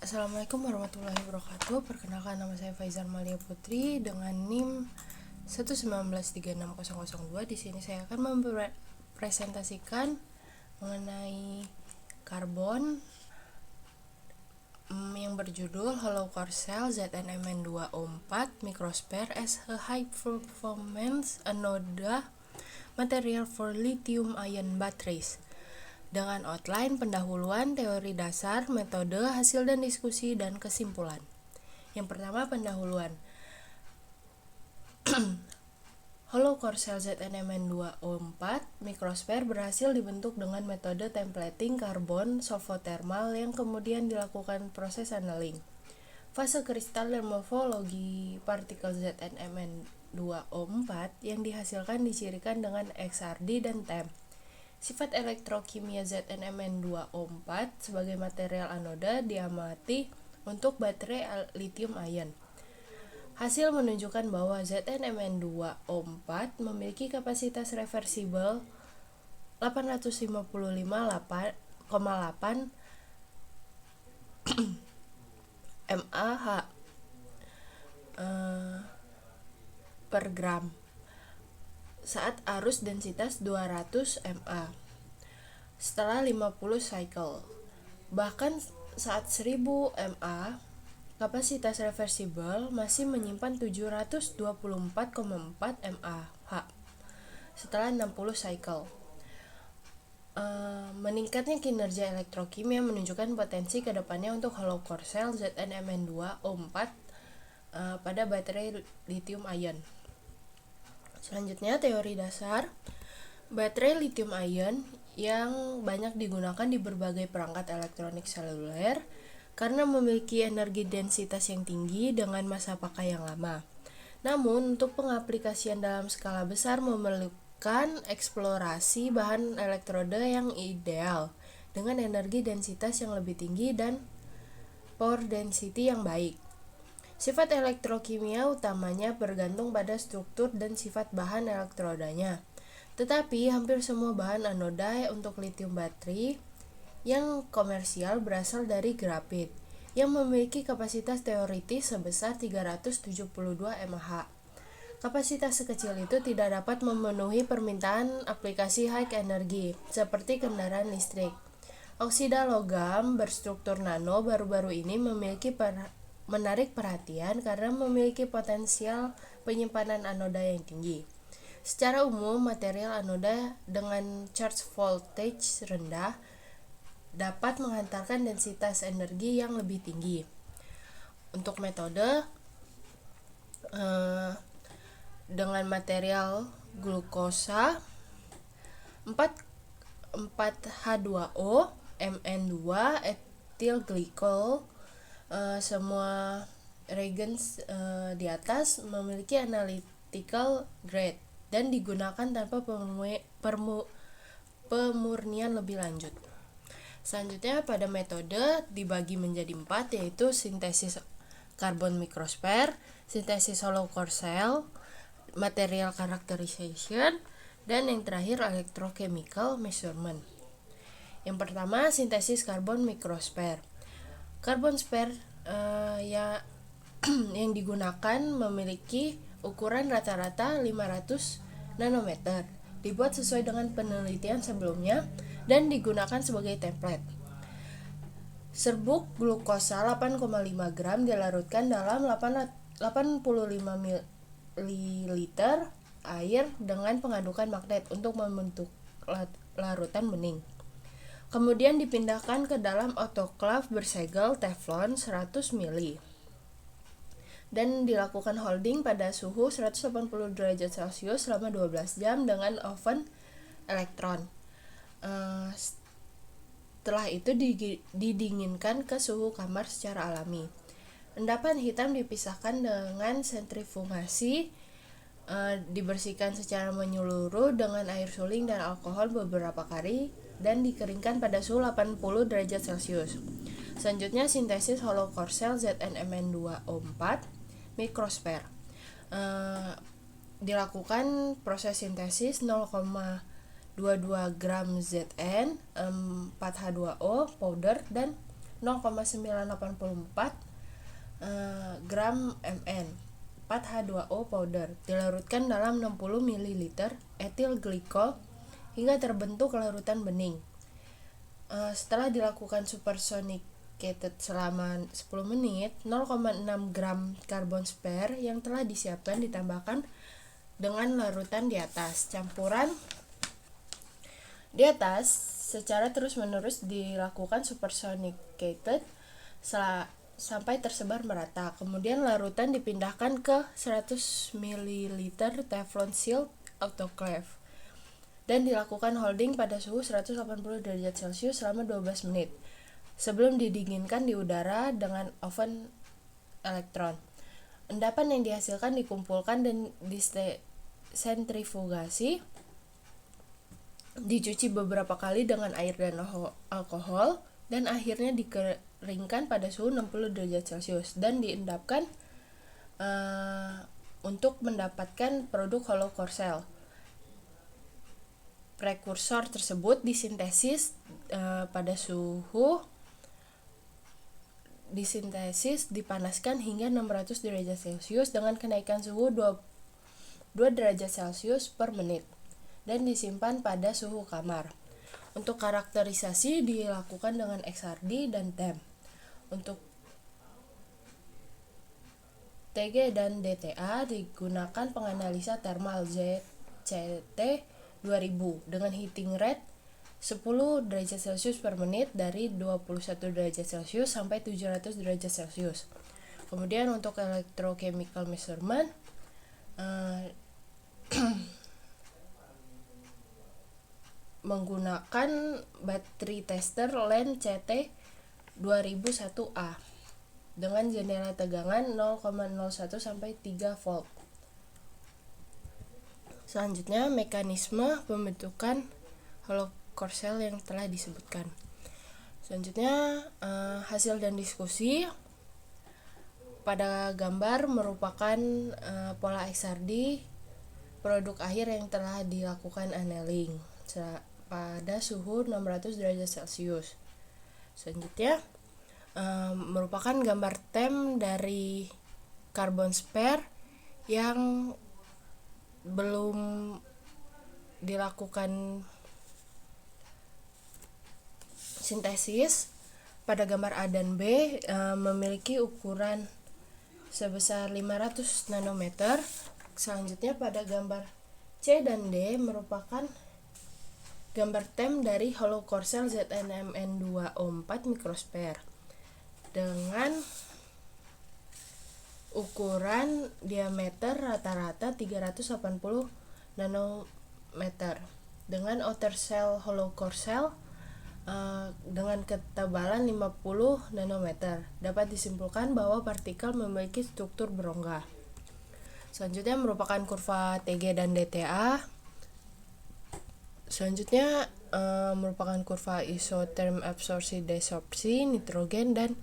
Assalamualaikum warahmatullahi wabarakatuh. Perkenalkan, nama saya Faizal Malia Putri dengan NIM 119360002. Di sini saya akan mempresentasikan mengenai karbon yang berjudul Hollow Core Cell ZnMn2O4 Microsphere as a High Performance Anode Material for Lithium Ion Batteries, dengan outline pendahuluan, teori dasar, metode, hasil dan diskusi, dan kesimpulan. Yang pertama, pendahuluan. Hollow Core Cell ZnMn2O4 Microsphere berhasil dibentuk dengan metode templating karbon solvothermal yang kemudian dilakukan proses annealing. Fase kristal dan morfologi partikel ZnMn2O4 yang dihasilkan dicirikan dengan XRD dan TEM. Sifat elektrokimia ZnMn2O4 sebagai material anoda diamati untuk baterai lithium ion. Hasil menunjukkan bahwa ZnMn2O4 memiliki kapasitas reversibel 855,8 mAh per gram saat arus densitas 200 mA setelah 50 cycle. Bahkan saat 1000 mA, kapasitas reversibel masih menyimpan 724,4 mAh setelah 60 cycle. Meningkatnya kinerja elektrokimia menunjukkan potensi kedepannya untuk hollow core cell ZnMn2O4 pada baterai lithium ion. Selanjutnya, teori dasar. Baterai lithium ion yang banyak digunakan di berbagai perangkat elektronik seluler karena memiliki energi densitas yang tinggi dengan masa pakai yang lama. Namun, untuk pengaplikasian dalam skala besar memerlukan eksplorasi bahan elektroda yang ideal dengan energi densitas yang lebih tinggi dan power density yang baik. Sifat elektrokimia utamanya bergantung pada struktur dan sifat bahan elektrodanya. Tetapi hampir semua bahan anoda untuk lithium baterai yang komersial berasal dari grafit yang memiliki kapasitas teoritis sebesar 372 mAh. Kapasitas sekecil itu tidak dapat memenuhi permintaan aplikasi high energy seperti kendaraan listrik. Oksida logam berstruktur nano baru-baru ini menarik perhatian karena memiliki potensial penyimpanan anoda yang tinggi. Secara umum, material anoda dengan charge voltage rendah dapat menghantarkan densitas energi yang lebih tinggi. Untuk metode dengan material glukosa 4H2O, Mn2, ethyl glycol. Semua reagents di atas memiliki analytical grade dan digunakan tanpa pemurnian lebih lanjut. Selanjutnya, pada metode dibagi menjadi 4, yaitu sintesis karbon microsphere, sintesis hollow core cell, material characterization, dan yang terakhir electrochemical measurement. Yang pertama, sintesis karbon microsphere. Karbon sphere yang digunakan memiliki ukuran rata-rata 500 nanometer, dibuat sesuai dengan penelitian sebelumnya dan digunakan sebagai template. Serbuk glukosa 8,5 gram dilarutkan dalam 85 ml air dengan pengadukan magnet untuk membentuk larutan bening. Kemudian dipindahkan ke dalam autoclave bersegel teflon 100 ml dan dilakukan holding pada suhu 180 derajat Celcius selama 12 jam dengan oven elektron. Setelah itu didinginkan ke suhu kamar secara alami. Endapan hitam dipisahkan dengan sentrifugasi, dibersihkan secara menyeluruh dengan air suling dan alkohol beberapa kali dan dikeringkan pada suhu 80 derajat Celcius. Selanjutnya, sintesis hollow core cell ZnMn2O4 microsphere. Dilakukan proses sintesis 0,22 gram Zn, 4H2O powder dan gram Mn 4H2O powder dilarutkan dalam 60 ml etil glikol hingga terbentuk larutan bening. Setelah dilakukan supersonicated selama 10 menit, 0,6 gram karbon spare yang telah disiapkan ditambahkan dengan larutan di atas. Campuran di atas secara terus-menerus dilakukan supersonicated sampai tersebar merata. Kemudian larutan dipindahkan ke 100 ml Teflon Shield autoclave dan dilakukan holding pada suhu 180 derajat Celcius selama 12 menit sebelum didinginkan di udara dengan oven elektron. Endapan yang dihasilkan dikumpulkan dan disentrifugasi, dicuci beberapa kali dengan air dan alkohol, dan akhirnya dikeringkan pada suhu 60 derajat Celcius dan diendapkan untuk mendapatkan produk hollow core cell. Prekursor tersebut disintesis pada suhu dipanaskan hingga 600 derajat Celcius dengan kenaikan suhu 2 derajat Celcius per menit dan disimpan pada suhu kamar. Untuk karakterisasi dilakukan dengan XRD dan TEM. Untuk TG dan DTA digunakan penganalisa thermal ZCT 2000 dengan heating rate 10 derajat Celcius per menit dari 21 derajat Celcius sampai 700 derajat Celcius. Kemudian untuk electrochemical measurement menggunakan battery tester LEN CT 2001A dengan jendela tegangan 0,01 sampai 3 volt. Selanjutnya mekanisme pembentukan hollow core cell yang telah disebutkan. Selanjutnya hasil dan diskusi. Pada gambar merupakan pola XRD produk akhir yang telah dilakukan annealing pada suhu 600 derajat Celcius. Selanjutnya merupakan gambar TEM dari carbon spare yang belum dilakukan sintesis. Pada gambar A dan B memiliki ukuran sebesar 500 nanometer. Selanjutnya pada gambar C dan D merupakan gambar TEM dari hollow core cell ZnMn2O4 microsphere dengan ukuran diameter rata-rata 380 nanometer dengan outer cell hollow core cell dengan ketebalan 50 nanometer. Dapat disimpulkan bahwa partikel memiliki struktur berongga. Selanjutnya merupakan kurva TG dan DTA. Selanjutnya merupakan kurva isotherm absorpsi desorpsi nitrogen dan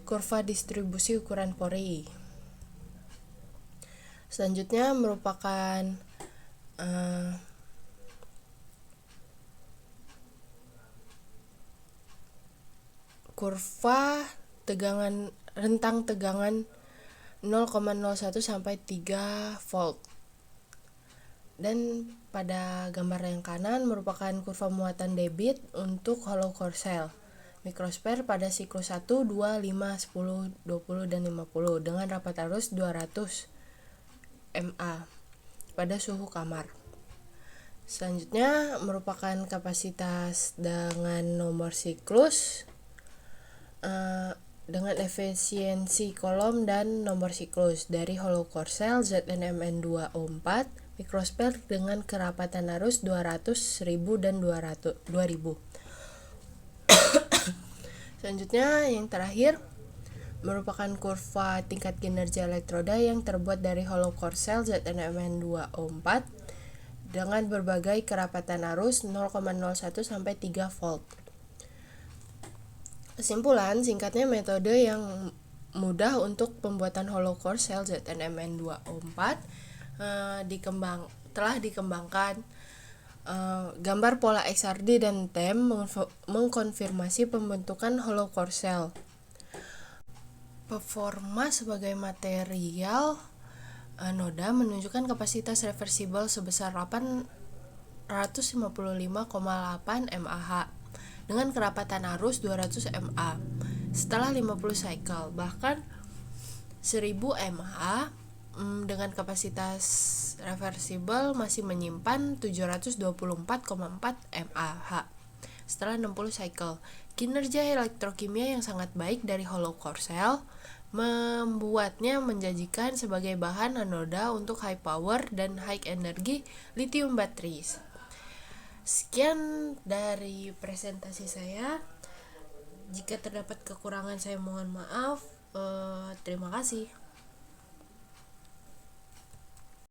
kurva distribusi ukuran pori. Selanjutnya merupakan kurva rentang tegangan 0,01 sampai 3 volt. Dan pada gambar yang kanan merupakan kurva muatan debit untuk hollow core cell microsphere pada siklus 1, 2, 5, 10, 20 dan 50 dengan rapat arus 200 mA pada suhu kamar. Selanjutnya merupakan kapasitas dengan nomor siklus dengan efisiensi kolom dan nomor siklus dari hollow core cell ZnMn2O4 microsphere dengan kerapatan arus 200, 1000 dan 2000. Selanjutnya yang terakhir merupakan kurva tingkat kinerja elektroda yang terbuat dari hollow core cell ZnMn2O4 dengan berbagai kerapatan arus 0,01 sampai 3 volt. Kesimpulan singkatnya, metode yang mudah untuk pembuatan hollow core cell ZnMn2O4 telah dikembangkan Gambar pola XRD dan TEM mengkonfirmasi pembentukan hollow core cell. Performa sebagai material noda menunjukkan kapasitas reversibel sebesar 855,8 mAh dengan kerapatan arus 200 mA setelah 50 cycle, bahkan 1000 mAh dengan kapasitas reversibel masih menyimpan 724,4 mAh setelah 60 cycle. Kinerja elektrokimia yang sangat baik dari hollow core cell membuatnya menjanjikan sebagai bahan anoda untuk high power dan high energy lithium batteries. Sekian dari presentasi saya. Jika terdapat kekurangan saya mohon maaf. Terima kasih.